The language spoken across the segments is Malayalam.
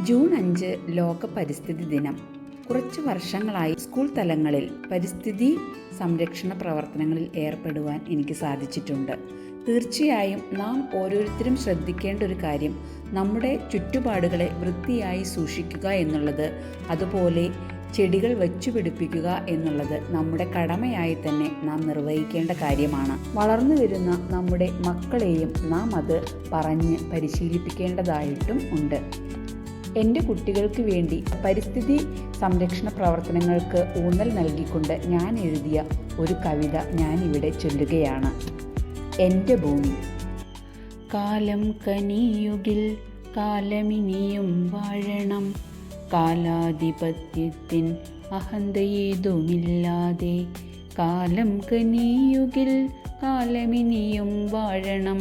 ജൂൺ 5 ലോക പരിസ്ഥിതി ദിനം. കുറച്ച് വർഷങ്ങളായി സ്കൂൾ തലങ്ങളിൽ പരിസ്ഥിതി സംരക്ഷണ പ്രവർത്തനങ്ങളിൽ ഏർപ്പെടുവാൻ എനിക്ക് സാധിച്ചിട്ടുണ്ട്. തീർച്ചയായും നാം ഓരോരുത്തരും ശ്രദ്ധിക്കേണ്ട ഒരു കാര്യം നമ്മുടെ ചുറ്റുപാടുകളെ വൃത്തിയായി സൂക്ഷിക്കുക എന്നുള്ളത്, അതുപോലെ ചെടികൾ വച്ചുപിടിപ്പിക്കുക എന്നുള്ളത് നമ്മുടെ കടമയായി തന്നെ നാം നിർവഹിക്കേണ്ട കാര്യമാണ്. വളർന്നു വരുന്ന നമ്മുടെ മക്കളെയും നാം അത് പറഞ്ഞ് പരിശീലിപ്പിക്കേണ്ടതായിട്ടും ഉണ്ട്. എൻ്റെ കുട്ടികൾക്ക് വേണ്ടി പരിസ്ഥിതി സംരക്ഷണ പ്രവർത്തനങ്ങൾക്ക് ഊന്നൽ നൽകിക്കൊണ്ട് ഞാൻ എഴുതിയ ഒരു കവിത ഞാനിവിടെ ചൊല്ലുകയാണ്. എൻ്റെ ഭൂമി. കാലം കനിയുകിൽ കാലമിനിയും വാഴണം, കാലാധിപത്യത്തിൻ അഹന്തയേതുമില്ലാതെ. കാലം കനിയുകിൽ കാലമിനിയും വാഴണം,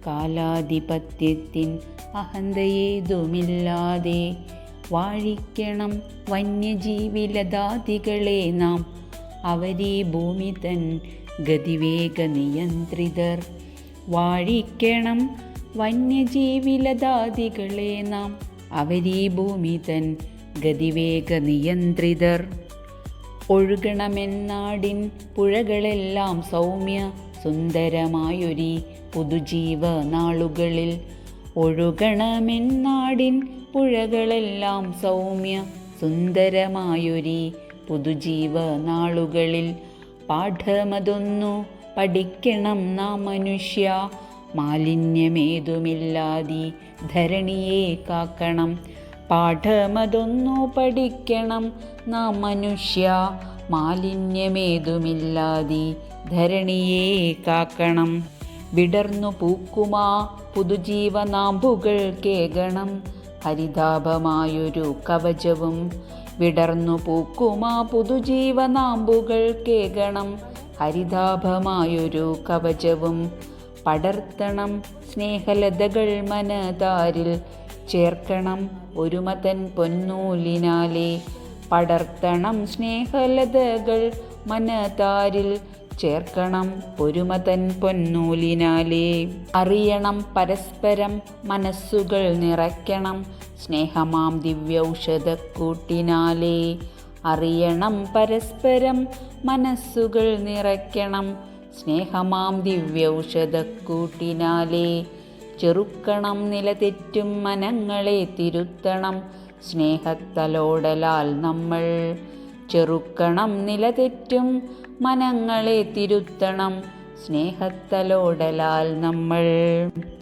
കാലാധിപത്യത്തിൻ അഹന്തയേതുമില്ലാതെ. വാഴിക്കണം വന്യജീവിലതാദികളെ നാം, അവരീ ഭൂമി തൻ ഗതിവേഗ നിയന്ത്രിതർ. വാഴിക്കണം വന്യജീവിലതാദികളെ നാം, അവരീ ഭൂമി തൻ ഗതിവേഗ നിയന്ത്രിതർ. ഒഴുകണമെന്നാടിൻ പുഴകളെല്ലാം സൗമ്യ സുന്ദരമായൊരീ പുതുജീവ നാളുകളിൽ. ഒഴുകണമെന്നാടിൻ പുഴകളെല്ലാം സൗമ്യ സുന്ദരമായൊരീ പുതുജീവ നാളുകളിൽ. പാഠമതൊന്നു പഠിക്കണം നാം മനുഷ്യ, മാലിന്യമേതുമില്ലാതെ ധരണിയെ കാക്കണം. പാഠമതൊന്നു പഠിക്കണം നാം മനുഷ്യ, മാലിന്യമേതുമില്ലാതെ ധരണിയെ കാക്കണം. വിടർന്നു പൂക്കുമാ പുതുജീവനാമ്പുകൾ കേകണം, ഹരിതാഭമായൊരു കവചവും. വിടർന്നു പൂക്കുമാ പുതുജീവനാമ്പുകൾ കേകണം, ഹരിതാഭമായൊരു കവചവും. പടർത്തണം സ്നേഹലതകൾ മനതാരിൽ, ചേർക്കണം ഒരുമതൻ പൊന്നൂലിനാലെ. പടർത്തണം സ്നേഹലതകൾ മനതാരിൽ, ചേർക്കണം ഒരുമതൻ പൊന്നൂലിനാലെ. അറിയണം പരസ്പരം മനസ്സുകൾ നിറയ്ക്കണം, സ്നേഹമാം ദിവ്യൗഷധക്കൂട്ടിനാലെ. അറിയണം പരസ്പരം മനസ്സുകൾ നിറയ്ക്കണം, സ്നേഹമാം ദിവ്യൗഷധക്കൂട്ടിനാലെ. ചെറുക്കണം നിലതെറ്റും മനങ്ങളെ തിരുത്തണം, സ്നേഹത്തലോടലാൽ നമ്മൾ. ചെറുക്കണം നിലതെറ്റും മനങ്ങളെ തിരുത്തണം, സ്നേഹത്തലോടലാൽ നമ്മൾ.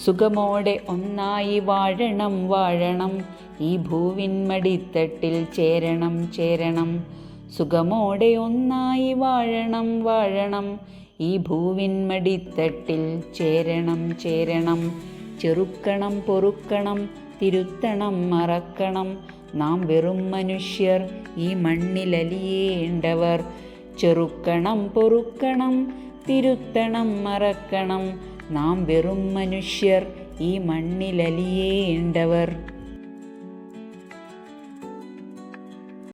സുഖമോടെ ഒന്നായി വാഴണം വാഴണം, ഈ ഭൂവിന്മടിത്തട്ടിൽ ചേരണം ചേരണം. സുഖമോടെ ഒന്നായി വാഴണം വാഴണം, ഈ ഭൂവിന്മടിത്തട്ടിൽ ചേരണം ചേരണം. ചെറുക്കണം പൊറുക്കണം തിരുത്തണം മറക്കണം, നാം വെറും മനുഷ്യർ ഈ മണ്ണിലലിയേണ്ടവർ. ചെറുക്കണം പൊറുക്കണം തിരുത്തണം മറക്കണം, നാം വെറും മനുഷ്യർ ഈ മണ്ണിലലിയേണ്ടവർ.